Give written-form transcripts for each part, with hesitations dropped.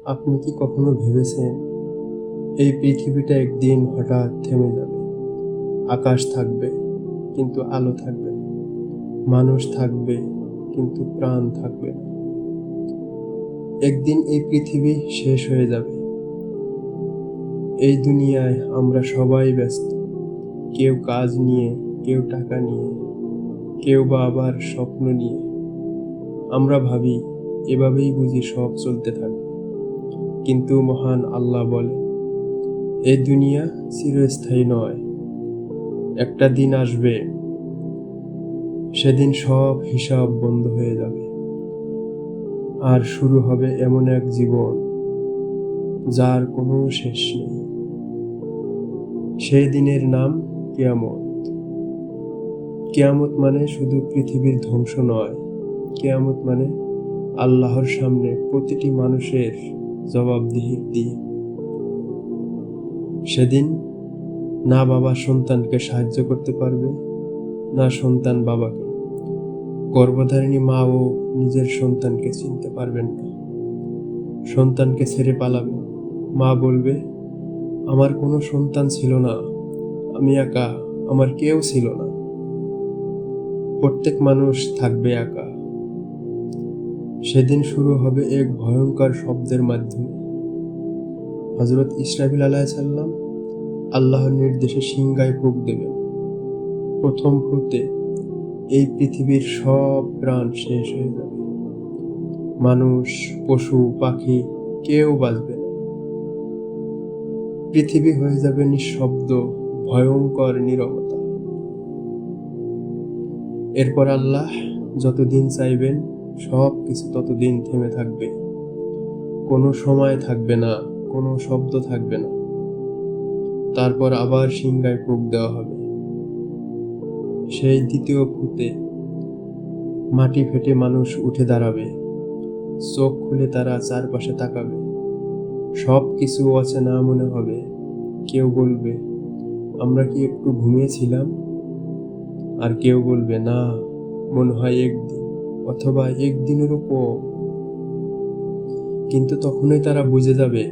আপনি কি কখনো ভেবেছেন এই পৃথিবীটা একদিন হঠাৎ থেমে যাবে? আকাশ থাকবে কিন্তু আলো থাকবে না, মানুষ থাকবে কিন্তু প্রাণ থাকবে না। একদিন এই পৃথিবী শেষ হয়ে যাবে। এই দুনিয়ায় আমরা সবাই ব্যস্ত, কেউ কাজ নিয়ে, কেউ টাকা নিয়ে, কেউ বা আবার স্বপ্ন নিয়ে। আমরা ভাবি এভাবেই বুঝি সব চলতে থাকবে, কিন্তু মহান আল্লাহ বলে এই দুনিয়া চিরস্থায়ী নয়। একটা দিন আসবে, সেদিন সব হিসাব বন্ধ হয়ে যাবে, আর শুরু হবে এমন এক জীবন যার কোনো শেষ নেই। সেই দিনের নাম কিয়ামত। কিয়ামত মানে শুধু পৃথিবীর ধ্বংস নয়, কিয়ামত মানে আল্লাহর সামনে প্রতিটি মানুষের জবাবদিহির দিন। সেদিন না বাবা সন্তানকে সাহায্য করতে পারবে, না সন্তান বাবাকে। গর্ভধারিণী মাও নিজের সন্তানকে চিনতে পারবেন না। সন্তানকে ছেড়ে পালাবে, মা বলবে আমার কোনো সন্তান ছিল না, আমি একা, আমার কেউ ছিল না। প্রত্যেক মানুষ থাকবে একা। সেদিন শুরু হবে এক ভয়ঙ্কর শব্দের মাধ্যমে। হযরত ইসরাফিল আলাইহিস সালাম আল্লাহর নির্দেশে সিংহায় ফুঁক দেবেন। প্রথম ফুঁতে এই পৃথিবীর সব প্রাণ শেষ হয়ে যাবে। মানুষ, পশু, পাখি কেউ বাঁচবে না। পৃথিবী হয়ে যাবে নিঃশব্দ, ভয়ঙ্কর নীরবতা। এরপর আল্লাহ যতদিন চাইবেন সব কিছু ততদিন থেমে থাকবে। কোনো সময় থাকবে না, কোনো শব্দ থাকবে না। তারপর আবার সিংহায় ফুঁক দেওয়া হবে। সেই দ্বিতীয় ফুঁতে মাটি ফেটে মানুষ উঠে দাঁড়াবে। চোখ খুলে তারা চারপাশে তাকাবে। সব কিছু অচেনা মনে হবে। কেউ বলবে আমরা কি একটু ঘুমিয়েছিলাম? আর কেউ বলবে না, মনে হয় একদিন, অথবা একদিনেরও কম। কিন্তু তখনই তারা বুঝে যাবে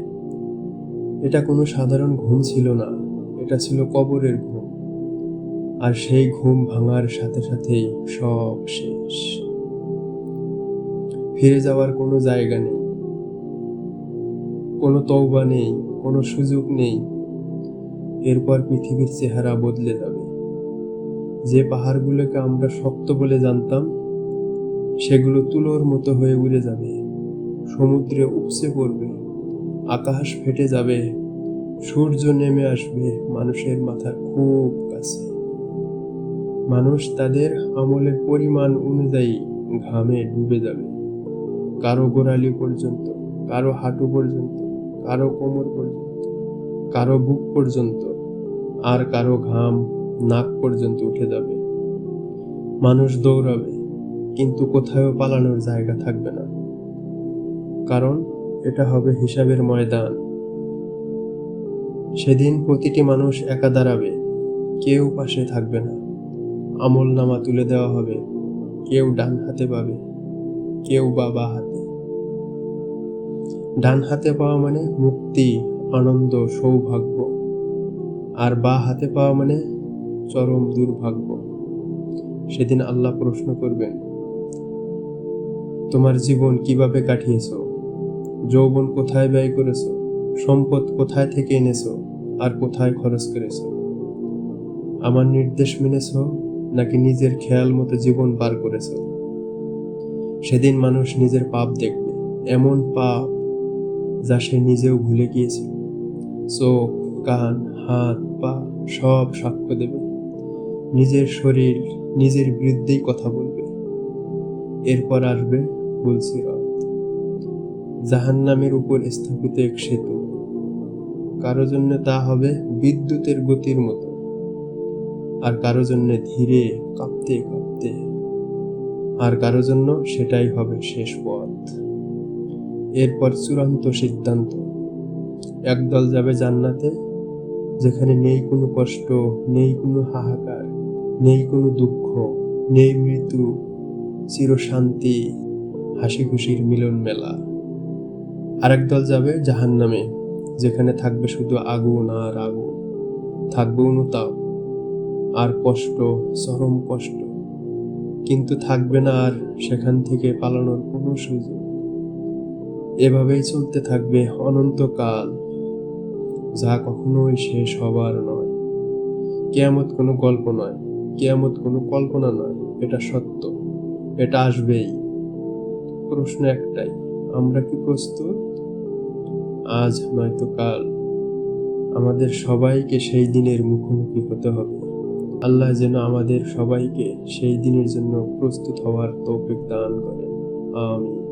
এটা কোনো সাধারণ ঘুম ছিল না, এটা ছিল কবরের ঘুম। আর সেই ঘুম ভাঙার সাথে সাথেই সব শেষ। ফিরে যাওয়ার কোনো জায়গা নেই, কোনো তওবা নেই, কোনো সুযোগ নেই। এরপর পৃথিবীর চেহারা বদলে যাবে। যে পাহাড়গুলোকে আমরা শক্ত বলে জানতাম, সেগুলো তুলোর মতো হয়ে উড়ে যাবে। সমুদ্রে উপচে পড়বে, আকাশ ফেটে যাবে, সূর্য নেমে আসবে মানুষের মাথার খুব কাছে। মানুষ তাদের আমলের পরিমাণ অনুযায়ী ঘামে ডুবে যাবে। কারো গোড়ালি পর্যন্ত, কারো হাঁটু পর্যন্ত, কারো কোমর পর্যন্ত, কারো বুক পর্যন্ত, আর কারো ঘাম নাক পর্যন্ত উঠে যাবে। মানুষ দৌড়াবে, কিন্তু কোথাও পালানোর জায়গা থাকবে না, কারণ এটা হবে হিসাবের ময়দান। সেদিন প্রতিটি মানুষ একা দাঁড়াবে, কেউ পাশে থাকবে না। আমলনামা তুলে দেওয়া হবে, কেউ ডান হাতে পাবে, কেউ বা বাঁ হাতে। ডান হাতে পাওয়া মানে মুক্তি, আনন্দ, সৌভাগ্য। আর বাঁ হাতে পাওয়া মানে চরম দুর্ভাগ্য। সেদিন আল্লাহ প্রশ্ন করবেন, তোমার জীবন কিভাবে কাটিয়েছো? যৌবন কোথায় ব্যয় করেছো? সম্পদ কোথায় থেকে এনেছো আর কোথায় খরচ করেছো? আমার নির্দেশ মেনেছো নাকি নিজের খেয়াল মতো জীবন পার করেছো? সেদিন মানুষ নিজের পাপ দেখবে, এমন পাপ যা সে নিজেও ভুলে গিয়েছিল। চোখ, কান, হাত, পা সব সাক্ষ্য দেবে। নিজের শরীর নিজের বিরুদ্ধেই কথা বলবে। এরপর আসবে পুলসিরাত, জাহান্নামের উপর স্থাপিত এক সেতু। কারো জন্য তা হবে বিদ্যুতের গতির মতো, আর কারো জন্য ধীরে, কাঁপতে কাঁপতে, আর কারো জন্য সেটাই হবে শেষ পথ। এরপর চূড়ান্ত সিদ্ধান্ত। একদল যাবে জান্নাতে, যেখানে নেই কোনো কষ্ট, নেই কোনো হাহাকার, নেই কোনো দুঃখ, নেই মৃত্যু, চিরশান্তি, হাসি খুশির মিলন মেলা। আরেক দল যাবে জাহান্নামে, যেখানে থাকবে শুধু আগুন আর আগুন, থাকবে অনুতাপ আর কষ্ট, চরম কষ্ট, কিন্তু থাকবে না আর সেখান থেকে পালানোর কোনো সুযোগ। এভাবেই চলতে থাকবে অনন্তকাল, যা কখনোই শেষ হবার নয়। কিয়ামত কোনো গল্প নয়, কিয়ামত কোনো কল্পনা নয়, এটা সত্য, এটা আসবেই। প্রশ্ন একটাই, আমরা কি প্রস্তুত? আজ নয়তো কাল আমাদের সবাইকে সেই দিনের মুখোমুখি হতে হবে। আল্লাহ যেন আমাদের সবাইকে সেই দিনের জন্য প্রস্তুত হওয়ার তৌফিক দান করেন। আমিন।